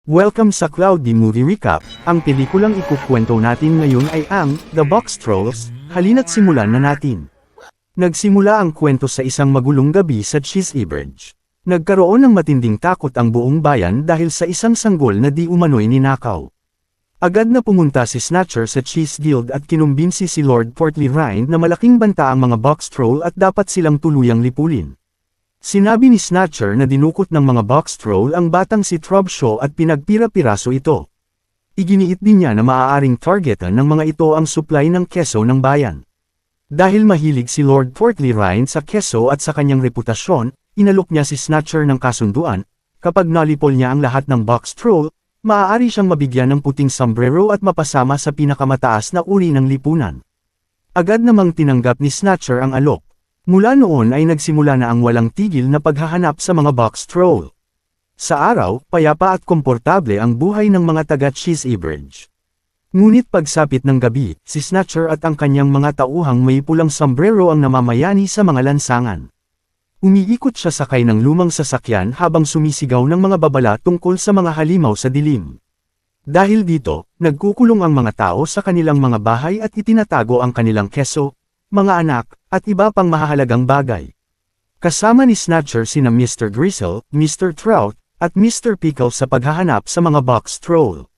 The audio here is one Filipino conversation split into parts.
Welcome sa Cloudy Movie Recap. Ang pelikulang ikukwento natin ngayon ay ang The Box Trolls. Halina't simulan na natin. Nagsimula ang kwento sa isang magulong gabi sa Cheeseburg. Nagkaroon ng matinding takot ang buong bayan dahil sa isang sanggol na di umano'y ninakaw. Agad na pumunta si Snatcher sa Cheese Guild at kinumbinsi si Lord Portly Rind na malaking banta ang mga box troll at dapat silang tuluyang lipulin. Sinabi ni Snatcher na dinukot ng mga box troll ang batang si Trubshaw at pinagpira-piraso ito. Iginiit din niya na maaaring targetan ng mga ito ang supply ng keso ng bayan. Dahil mahilig si Lord Portly Rind sa keso at sa kanyang reputasyon, inalok niya si Snatcher ng kasunduan, kapag nalipol niya ang lahat ng box troll, maaari siyang mabigyan ng puting sombrero at mapasama sa pinakamataas na uri ng lipunan. Agad namang tinanggap ni Snatcher ang alok. Mula noon ay nagsimula na ang walang tigil na paghahanap sa mga box troll. Sa araw, payapa at komportable ang buhay ng mga taga-Cheeseburg. Ngunit pagsapit ng gabi, si Snatcher at ang kanyang mga tauhang may pulang sombrero ang namamayani sa mga lansangan. Umiikot siya sakay ng lumang sasakyan habang sumisigaw ng mga babala tungkol sa mga halimaw sa dilim. Dahil dito, nagkukulong ang mga tao sa kanilang mga bahay at itinatago ang kanilang keso, mga anak, at iba pang mahahalagang bagay. Kasama ni Snatcher sina Mr. Gristle, Mr. Trout, at Mr. Pickles sa paghahanap sa mga box troll.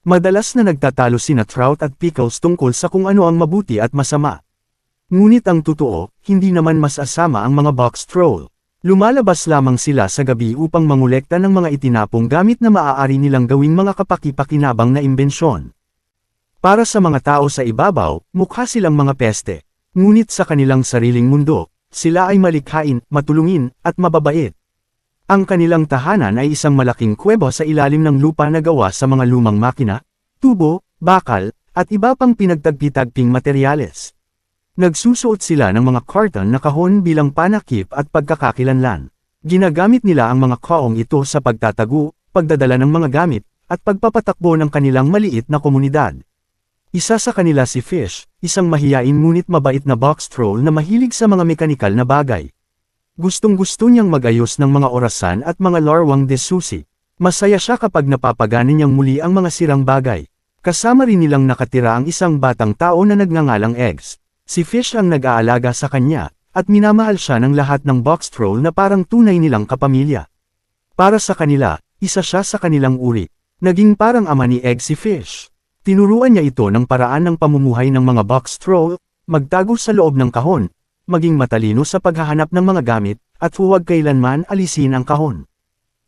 Madalas na nagtatalo sina Trout at Pickles tungkol sa kung ano ang mabuti at masama. Ngunit ang totoo, hindi naman mas asama ang mga box troll. Lumalabas lamang sila sa gabi upang mangolekta ng mga itinapong gamit na maaari nilang gawing mga kapaki-pakinabang na imbensyon. Para sa mga tao sa ibabaw, mukha silang mga peste. Ngunit sa kanilang sariling mundo, sila ay malikhain, matulungin, at mababait. Ang kanilang tahanan ay isang malaking kuweba sa ilalim ng lupa na gawa sa mga lumang makina, tubo, bakal, at iba pang pinagtagpi-tagping materyales. Nagsusuot sila ng mga karton na kahon bilang panakip at pagkakakilanlan. Ginagamit nila ang mga kaong ito sa pagtatago, pagdadala ng mga gamit, at pagpapatakbo ng kanilang maliit na komunidad. Isa sa kanila si Fish, isang mahiyain ngunit mabait na box troll na mahilig sa mga mekanikal na bagay. Gustong-gusto niyang magayos ng mga orasan at mga larwang de susi. Masaya siya kapag napapagana niyang muli ang mga sirang bagay. Kasama rin nilang nakatira ang isang batang tao na nagngangalang Eggs. Si Fish ang nag-aalaga sa kanya, at minamahal siya ng lahat ng box troll na parang tunay nilang kapamilya. Para sa kanila, isa siya sa kanilang uri. Naging parang ama ni Eggs si Fish. Tinuruan niya ito ng paraan ng pamumuhay ng mga box troll, magtago sa loob ng kahon, maging matalino sa paghahanap ng mga gamit, at huwag kailanman alisin ang kahon.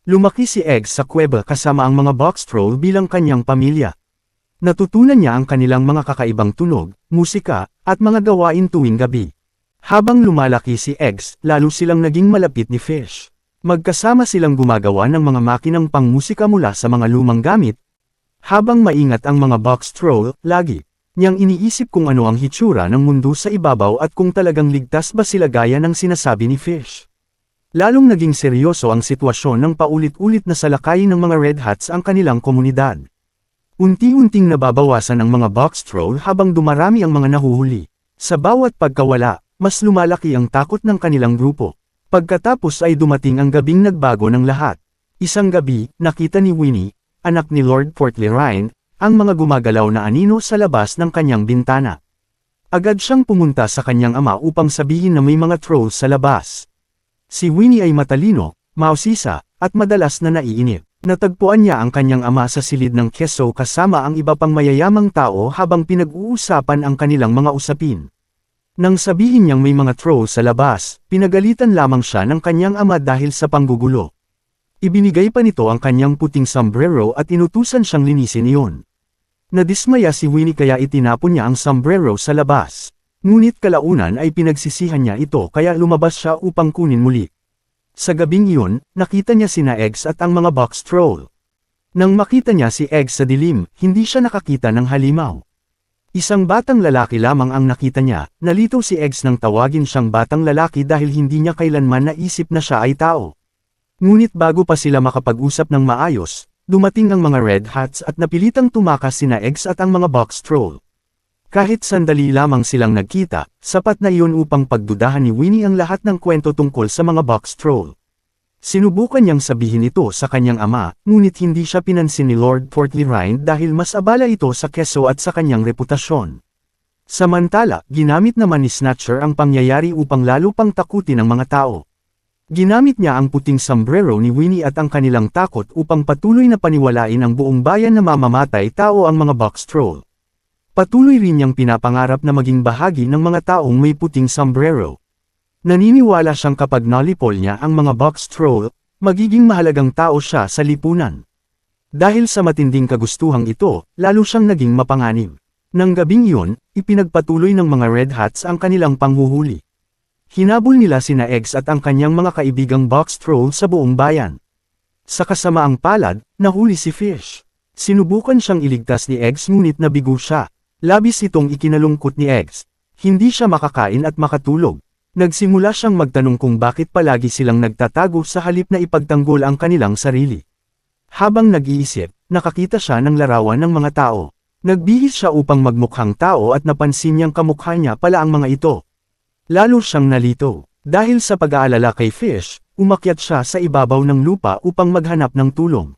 Lumaki si Eggs sa kuweba kasama ang mga box troll bilang kanyang pamilya. Natutunan niya ang kanilang mga kakaibang tunog, musika, at mga gawain tuwing gabi. Habang lumalaki si Eggs, lalo silang naging malapit ni Fish. Magkasama silang gumagawa ng mga makinang pangmusika mula sa mga lumang gamit. Habang maingat ang mga box troll, lagi niyang iniisip kung ano ang hitsura ng mundo sa ibabaw at kung talagang ligtas ba sila gaya ng sinasabi ni Fish. Lalong naging seryoso ang sitwasyon ng paulit-ulit na salakayin ng mga Red Hats ang kanilang komunidad. Unti-unting nababawasan ang mga box troll habang dumarami ang mga nahuhuli. Sa bawat pagkawala, mas lumalaki ang takot ng kanilang grupo. Pagkatapos ay dumating ang gabing nagbago ng lahat. Isang gabi, nakita ni Winnie, anak ni Lord Portly Rind, ang mga gumagalaw na anino sa labas ng kanyang bintana. Agad siyang pumunta sa kanyang ama upang sabihin na may mga trolls sa labas. Si Winnie ay matalino, mausisa, at madalas na naiinip. Natagpuan niya ang kanyang ama sa silid ng keso kasama ang iba pang mayayamang tao habang pinag-uusapan ang kanilang mga usapin. Nang sabihin niyang may mga trolls sa labas, pinagalitan lamang siya ng kanyang ama dahil sa panggugulo. Ibinigay pa nito ang kanyang puting sombrero at inutusan siyang linisin iyon. Nadismaya si Winnie kaya itinapon niya ang sombrero sa labas. Ngunit kalaunan ay pinagsisihan niya ito kaya lumabas siya upang kunin muli. Sa gabing iyon, nakita niya sina Eggs at ang mga box troll. Nang makita niya si Eggs sa dilim, hindi siya nakakita ng halimaw. Isang batang lalaki lamang ang nakita niya, nalito si Eggs nang tawagin siyang batang lalaki dahil hindi niya kailanman naisip na siya ay tao. Ngunit bago pa sila makapag-usap ng maayos, dumating ang mga Red Hats at napilitang tumakas sina Eggs at ang mga box troll. Kahit sandali lamang silang nagkita, sapat na iyon upang pagdudahan ni Winnie ang lahat ng kwento tungkol sa mga box troll. Sinubukan niyang sabihin ito sa kanyang ama, ngunit hindi siya pinansin ni Lord Portly Rind dahil mas abala ito sa keso at sa kanyang reputasyon. Samantala, ginamit naman ni Snatcher ang pangyayari upang lalo pang takutin ang mga tao. Ginamit niya ang puting sombrero ni Winnie at ang kanilang takot upang patuloy na paniwalain ang buong bayan na mamamatay tao ang mga box troll. Patuloy rin niyang pinapangarap na maging bahagi ng mga taong may puting sombrero. Naniniwala siyang kapag nalipol niya ang mga box troll, magiging mahalagang tao siya sa lipunan. Dahil sa matinding kagustuhang ito, lalo siyang naging mapanganib. Nang gabing iyon, ipinagpatuloy ng mga Red Hats ang kanilang panghuhuli. Hinabol nila sina Eggs at ang kanyang mga kaibigang box troll sa buong bayan. Sa kasamaang palad, nahuli si Fish. Sinubukan siyang iligtas ni Eggs ngunit nabigo siya. Labis itong ikinalungkot ni Eggs. Hindi siya makakain at makatulog. Nagsimula siyang magtanong kung bakit palagi silang nagtatago sa halip na ipagtanggol ang kanilang sarili. Habang nag-iisip, nakakita siya ng larawan ng mga tao. Nagbihis siya upang magmukhang tao at napansin niyang kamukha niya pala ang mga ito. Lalo siyang nalito. Dahil sa pag-aalala kay Fish, umakyat siya sa ibabaw ng lupa upang maghanap ng tulong.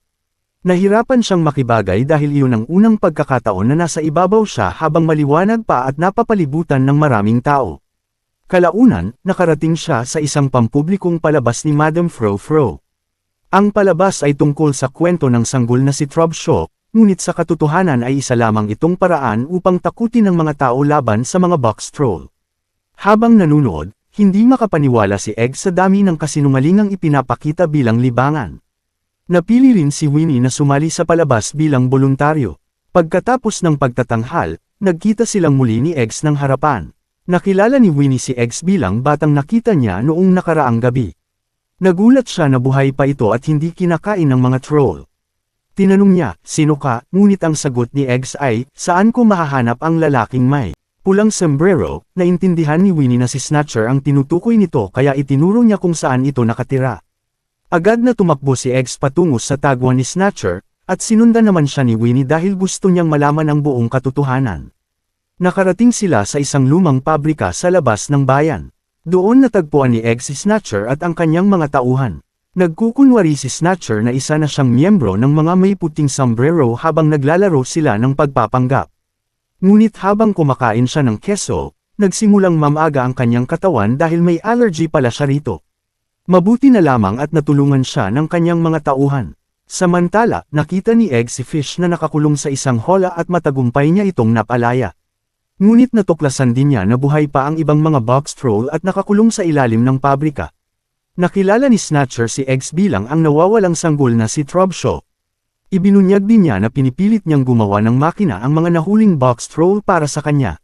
Nahirapan siyang makibagay dahil iyon ang unang pagkakataon na nasa ibabaw siya habang maliwanag pa at napapalibutan ng maraming tao. Kalaunan, nakarating siya sa isang pampublikong palabas ni Madam Fro-Fro. Ang palabas ay tungkol sa kwento ng sanggol na si Trubshaw, ngunit sa katotohanan ay isa lamang itong paraan upang takutin ng mga tao laban sa mga box troll. Habang nanunood, hindi makapaniwala si Egg sa dami ng kasinungalingang ipinapakita bilang libangan. Napili rin si Winnie na sumali sa palabas bilang boluntaryo. Pagkatapos ng pagtatanghal, nagkita silang muli ni Eggs ng harapan. Nakilala ni Winnie si Eggs bilang batang nakita niya noong nakaraang gabi. Nagulat siya na buhay pa ito at hindi kinakain ng mga troll. Tinanong niya, "Sino ka?" Ngunit ang sagot ni Eggs ay, "Saan ko mahahanap ang lalaking may pulang sombrero?" Naintindihan ni Winnie na si Snatcher ang tinutukoy nito kaya itinuro niya kung saan ito nakatira. Agad na tumakbo si Eggs patungo sa tagwan ni Snatcher, at sinundan naman siya ni Winnie dahil gusto niyang malaman ang buong katotohanan. Nakarating sila sa isang lumang pabrika sa labas ng bayan. Doon natagpuan ni Eggs si Snatcher at ang kanyang mga tauhan. Nagkukunwari si Snatcher na isa na siyang miyembro ng mga may puting sombrero habang naglalaro sila ng pagpapanggap. Ngunit habang kumakain siya ng keso, nagsimulang mamaga ang kanyang katawan dahil may allergy pala siya rito. Mabuti na lamang at natulungan siya ng kanyang mga tauhan. Samantala, nakita ni Egg si Fish na nakakulong sa isang hola at matagumpay niya itong napalaya. Ngunit natuklasan din niya na buhay pa ang ibang mga box troll at nakakulong sa ilalim ng pabrika. Nakilala ni Snatcher si Eggs bilang ang nawawalang sanggol na si Trubshaw. Ibinunyag din niya na pinipilit niyang gumawa ng makina ang mga nahuling box troll para sa kanya.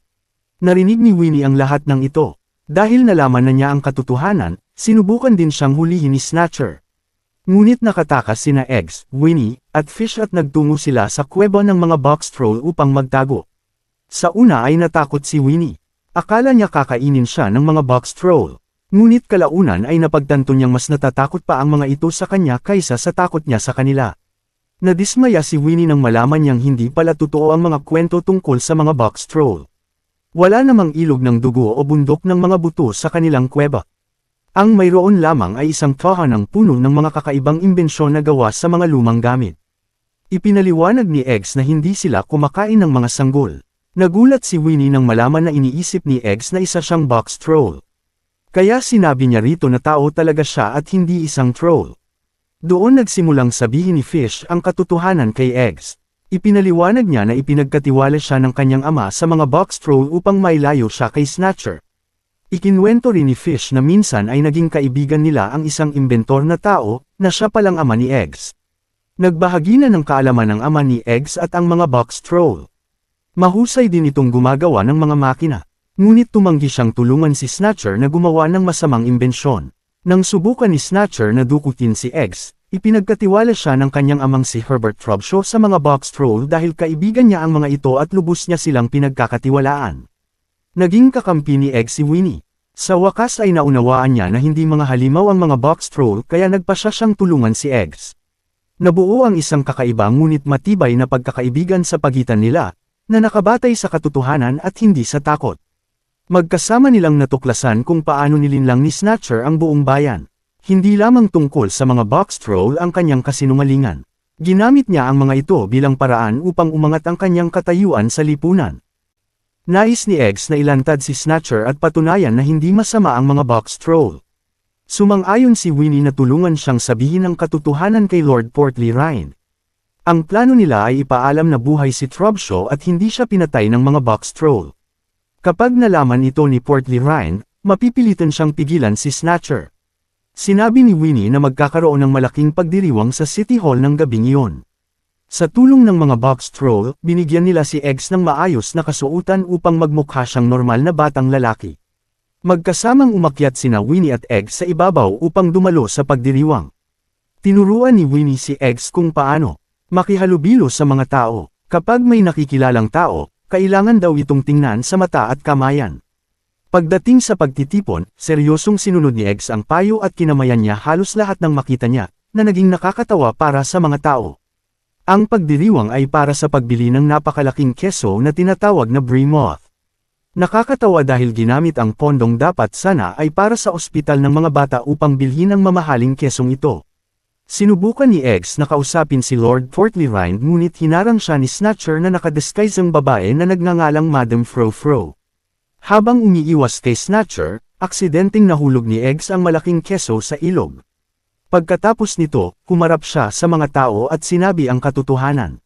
Narinig ni Winnie ang lahat ng ito. Dahil nalaman na niya ang katotohanan, sinubukan din siyang hulihin ni Snatcher. Ngunit nakatakas sina Eggs, Winnie, at Fish at nagtungo sila sa kuweba ng mga box troll upang magtago. Sa una ay natakot si Winnie. Akala niya kakainin siya ng mga box troll. Ngunit kalaunan ay napagtanto niyang mas natatakot pa ang mga ito sa kanya kaysa sa takot niya sa kanila. Nadismaya si Winnie nang malaman niyang hindi pala totoo ang mga kwento tungkol sa mga box troll. Wala namang ilog ng dugo o bundok ng mga buto sa kanilang kuweba. Ang mayroon lamang ay isang kahan ng puno ng mga kakaibang imbensyon na gawa sa mga lumang gamit. Ipinaliwanag ni Eggs na hindi sila kumakain ng mga sanggol. Nagulat si Winnie nang malaman na iniisip ni Eggs na isa siyang box troll. Kaya sinabi niya rito na tao talaga siya at hindi isang troll. Doon nagsimulang sabihin ni Fish ang katotohanan kay Eggs. Ipinaliwanag niya na ipinagkatiwala siya ng kanyang ama sa mga box troll upang mailayo siya kay Snatcher. Ikinwento rin ni Fish na minsan ay naging kaibigan nila ang isang imbentor na tao, na siya palang ama ni Eggs. Nagbahagi na ng kaalaman ng ama ni Eggs at ang mga box troll. Mahusay din itong gumagawa ng mga makina. Ngunit tumanggi siyang tulungan si Snatcher na gumawa ng masamang imbensyon. Nang subukan ni Snatcher na dukutin si Eggs, ipinagkatiwala siya ng kanyang amang si Herbert Trubshaw sa mga box troll dahil kaibigan niya ang mga ito at lubos niya silang pinagkakatiwalaan. Naging kakampi ni Eggs si Winnie. Sa wakas ay naunawaan niya na hindi mga halimaw ang mga box troll kaya nagpasya siyang tulungan si Eggs. Nabuo ang isang kakaiba ngunit matibay na pagkakaibigan sa pagitan nila, na nakabatay sa katotohanan at hindi sa takot. Magkasama nilang natuklasan kung paano nilinlang ni Snatcher ang buong bayan. Hindi lamang tungkol sa mga box troll ang kanyang kasinungalingan. Ginamit niya ang mga ito bilang paraan upang umangat ang kanyang katayuan sa lipunan. Nais ni Eggs na ilantad si Snatcher at patunayan na hindi masama ang mga box troll. Sumang-ayon si Winnie na tulungan siyang sabihin ang katotohanan kay Lord Portly Ryan. Ang plano nila ay ipaalam na buhay si Trubshaw at hindi siya pinatay ng mga box troll. Kapag nalaman ito ni Portly Ryan, mapipilitan siyang pigilan si Snatcher. Sinabi ni Winnie na magkakaroon ng malaking pagdiriwang sa City Hall ng gabing iyon. Sa tulong ng mga box troll, binigyan nila si Eggs ng maayos na kasuotan upang magmukha siyang normal na batang lalaki. Magkasamang umakyat sina Winnie at Eggs sa ibabaw upang dumalo sa pagdiriwang. Tinuruan ni Winnie si Eggs kung paano makihalubilo sa mga tao. Kapag may nakikilalang tao, kailangan daw itong tingnan sa mata at kamayan. Pagdating sa pagtitipon, seryosong sinunod ni Eggs ang payo at kinamayan niya halos lahat ng makita niya, na naging nakakatawa para sa mga tao. Ang pagdiriwang ay para sa pagbili ng napakalaking keso na tinatawag na Brie Moth. Nakakatawa dahil ginamit ang pondong dapat sana ay para sa ospital ng mga bata upang bilhin ang mamahaling kesong ito. Sinubukan ni Eggs na kausapin si Lord Portly Ryan ngunit hinarang siya ni Snatcher na nakadisguisang babae na nagngangalang Madam Fro-Fro. Habang umiiwas kay Snatcher, aksidenteng nahulog ni Eggs ang malaking keso sa ilog. Pagkatapos nito, kumarap siya sa mga tao at sinabi ang katotohanan.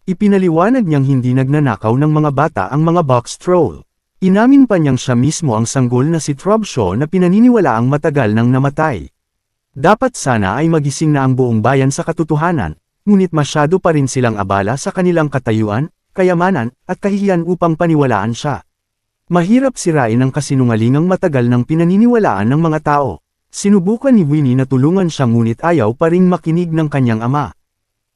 Ipinaliwanag niyang hindi nagnanakaw ng mga bata ang mga box troll. Inamin pa niyang siya mismo ang sanggol na si Trubshaw na pinaniniwalaang matagal nang namatay. Dapat sana ay magising na ang buong bayan sa katotohanan, ngunit masyado pa rin silang abala sa kanilang katayuan, kayamanan, at kahihiyan upang paniwalaan siya. Mahirap sirain ang kasinungalingang matagal nang pinaniniwalaan ng mga tao. Sinubukan ni Winnie na tulungan siya ngunit ayaw pa ring makinig ng kanyang ama.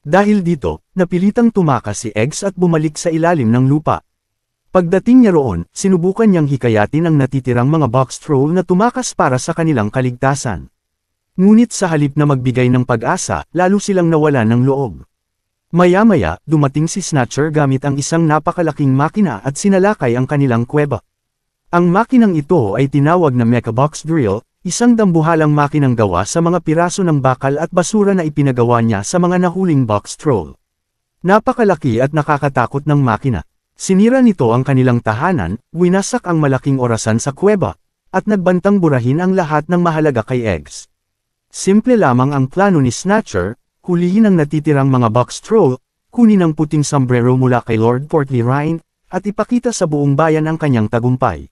Dahil dito, napilitang tumakas si Eggs at bumalik sa ilalim ng lupa. Pagdating niya roon, sinubukan niyang hikayatin ang natitirang mga box troll na tumakas para sa kanilang kaligtasan. Ngunit sa halip na magbigay ng pag-asa, lalo silang nawalan ng loob. Maya-maya, dumating si Snatcher gamit ang isang napakalaking makina at sinalakay ang kanilang kuweba. Ang makinang ito ay tinawag na Mecha Box Drill, isang dambuhalang makinang gawa sa mga piraso ng bakal at basura na ipinagawa niya sa mga nahuling box troll. Napakalaki at nakakatakot ng makina. Sinira nito ang kanilang tahanan, winasak ang malaking orasan sa kuweba, at nagbantang burahin ang lahat ng mahalaga kay Eggs. Simple lamang ang plano ni Snatcher, hulihin ang natitirang mga box troll, kunin ang puting sombrero mula kay Lord Portly Ryan, at ipakita sa buong bayan ang kanyang tagumpay.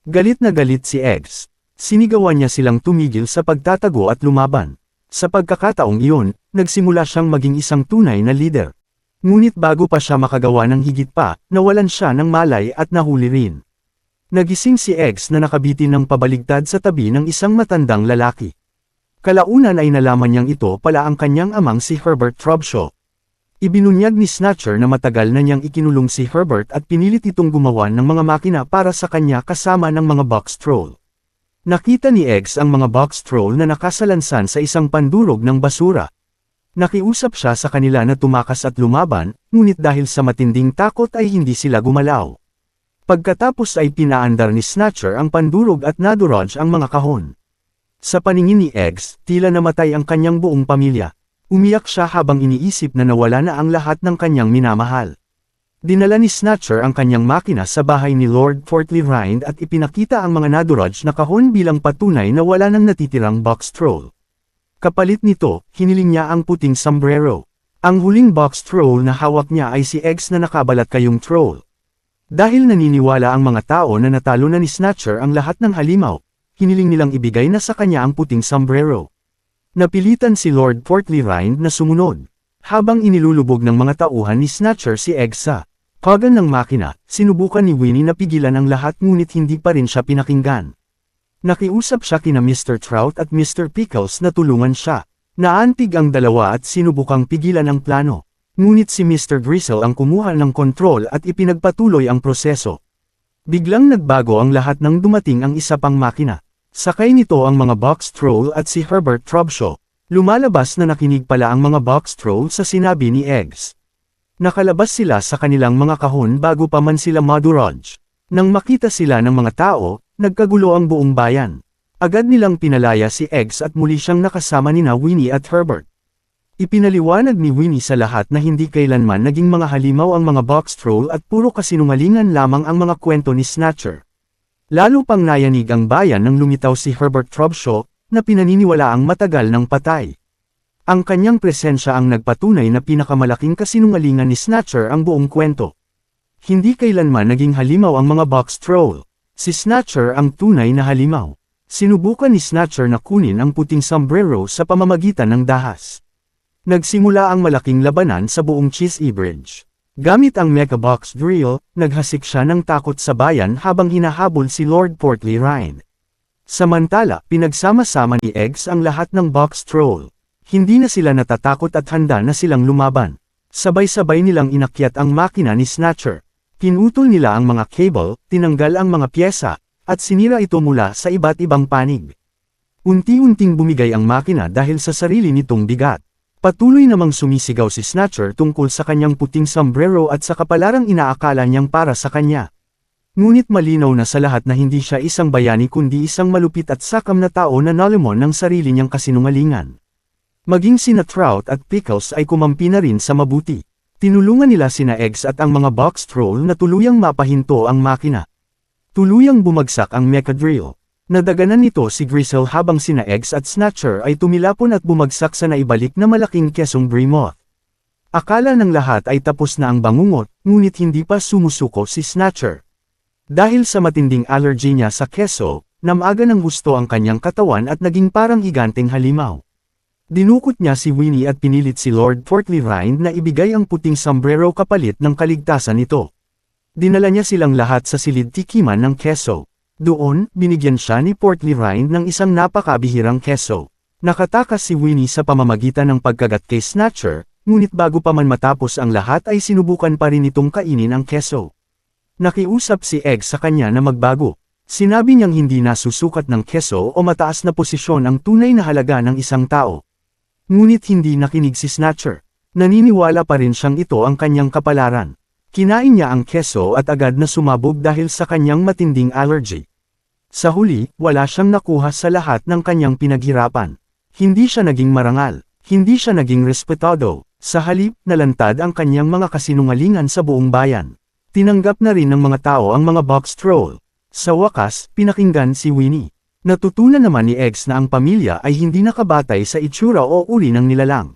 Galit na galit si Eggs. Sinigawan niya silang tumigil sa pagtatago at lumaban. Sa pagkakataong iyon, nagsimula siyang maging isang tunay na leader. Ngunit bago pa siya makagawa ng higit pa, nawalan siya ng malay at nahuli rin. Nagising si Eggs na nakabitin ng pabaligtad sa tabi ng isang matandang lalaki. Kalaunan ay nalaman niyang ito pala ang kanyang amang si Herbert Trubshaw. Ibinunyag ni Snatcher na matagal na niyang ikinulong si Herbert at pinilit itong gumawa ng mga makina para sa kanya kasama ng mga box troll. Nakita ni Eggs ang mga box troll na nakasalansan sa isang pandurog ng basura. Nakiusap siya sa kanila na tumakas at lumaban, ngunit dahil sa matinding takot ay hindi sila gumalaw. Pagkatapos ay pinaandar ni Snatcher ang pandurog at nadurog ang mga kahon. Sa paningin ni Eggs, tila namatay ang kanyang buong pamilya. Umiyak siya habang iniisip na nawala na ang lahat ng kanyang minamahal. Dinala ni Snatcher ang kanyang makina sa bahay ni Lord Portly Ryan at ipinakita ang mga nadurog na kahon bilang patunay na wala nang natitirang box troll. Kapalit nito, hiniling niya ang puting sombrero. Ang huling box troll na hawak niya ay si Eggs na nakabalat kayong troll. Dahil naniniwala ang mga tao na natalo na ni Snatcher ang lahat ng halimaw, hiniling nilang ibigay na sa kanya ang puting sombrero. Napilitan si Lord Portly Ryan na sumunod. Habang inilulubog ng mga tauhan ni Snatcher si Eggs sa kagan ng makina, sinubukan ni Winnie na pigilan ang lahat ngunit hindi pa rin siya pinakinggan. Nakiusap siya kina Mr. Trout at Mr. Pickles na tulungan siya. Naantig ang dalawa at sinubukang pigilan ang plano. Ngunit si Mr. Grizzle ang kumuha ng kontrol at ipinagpatuloy ang proseso. Biglang nagbago ang lahat nang dumating ang isa pang makina. Sakay nito ang mga box troll at si Herbert Trubshaw. Lumalabas na nakinig pala ang mga box troll sa sinabi ni Eggs. Nakalabas sila sa kanilang mga kahon bago pa man sila madurog. Nang makita sila ng mga tao, nagkagulo ang buong bayan. Agad nilang pinalaya si Eggs at muli siyang nakasama nina Winnie at Herbert. Ipinaliwanag ni Winnie sa lahat na hindi kailanman naging mga halimaw ang mga box troll at puro kasinungalingan lamang ang mga kwento ni Snatcher. Lalo pang nayanig ang bayan nang lumitaw si Herbert Trubshaw, na pinaniniwala ang matagal ng patay. Ang kanyang presensya ang nagpatunay na pinakamalaking kasinungalingan ni Snatcher ang buong kwento. Hindi kailanman naging halimaw ang mga box troll. Si Snatcher ang tunay na halimaw. Sinubukan ni Snatcher na kunin ang puting sombrero sa pamamagitan ng dahas. Nagsimula ang malaking labanan sa buong Cheesy Bridge. Gamit ang Mecha Box Drill, naghasik siya ng takot sa bayan habang hinahabol si Lord Portly Rhyne. Samantala, pinagsama-sama ni Eggs ang lahat ng box troll. Hindi na sila natatakot at handa na silang lumaban. Sabay-sabay nilang inakyat ang makina ni Snatcher. Pinutol nila ang mga cable, tinanggal ang mga pyesa, at sinira ito mula sa iba't ibang panig. Unti-unting bumigay ang makina dahil sa sarili nitong bigat. Patuloy namang sumisigaw si Snatcher tungkol sa kanyang puting sombrero at sa kapalarang inaakala niyang para sa kanya. Ngunit malinaw na sa lahat na hindi siya isang bayani kundi isang malupit at sakam na tao na nalimon ng sarili niyang kasinungalingan. Maging sina Trout at Pickles ay kumampi na rin sa mabuti. Tinulungan nila sina Eggs at ang mga box troll na tuluyang mapahinto ang makina. Tuluyang bumagsak ang mecha drill. Nadaganan nito si Grisel habang sina Eggs at Snatcher ay tumilapon at bumagsak sa naibalik na malaking kesong Bremoth. Akala ng lahat ay tapos na ang bangungot, ngunit hindi pa sumusuko si Snatcher. Dahil sa matinding allergy niya sa keso, namaga ng gusto ang kanyang katawan at naging parang higanteng halimaw. Dinukot niya si Winnie at pinilit si Lord Portly Rhyne na ibigay ang puting sombrero kapalit ng kaligtasan nito. Dinala niya silang lahat sa silid tikiman ng keso. Doon, binigyan siya ni Portly Rhyne ng isang napakabihirang keso. Nakatakas si Winnie sa pamamagitan ng pagkagat kay Snatcher, ngunit bago pa man matapos ang lahat ay sinubukan pa rin itong kainin ang keso. Nakiusap si Egg sa kanya na magbago. Sinabi niyang hindi nasusukat ng keso o mataas na posisyon ang tunay na halaga ng isang tao. Ngunit hindi nakinig si Snatcher. Naniniwala pa rin siyang ito ang kanyang kapalaran. Kinain niya ang keso at agad na sumabog dahil sa kanyang matinding allergy. Sa huli, wala siyang nakuha sa lahat ng kanyang pinaghirapan. Hindi siya naging marangal. Hindi siya naging respetado. Sa halip, nalantad ang kanyang mga kasinungalingan sa buong bayan. Tinanggap na rin ng mga tao ang mga box troll. Sa wakas, pinakinggan si Winnie. Natutunan naman ni Eggs na ang pamilya ay hindi nakabatay sa itsura o uri ng nilalang.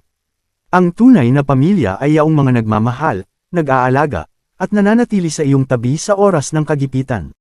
Ang tunay na pamilya ay yaong mga nagmamahal, nag-aalaga, at nananatili sa iyong tabi sa oras ng kagipitan.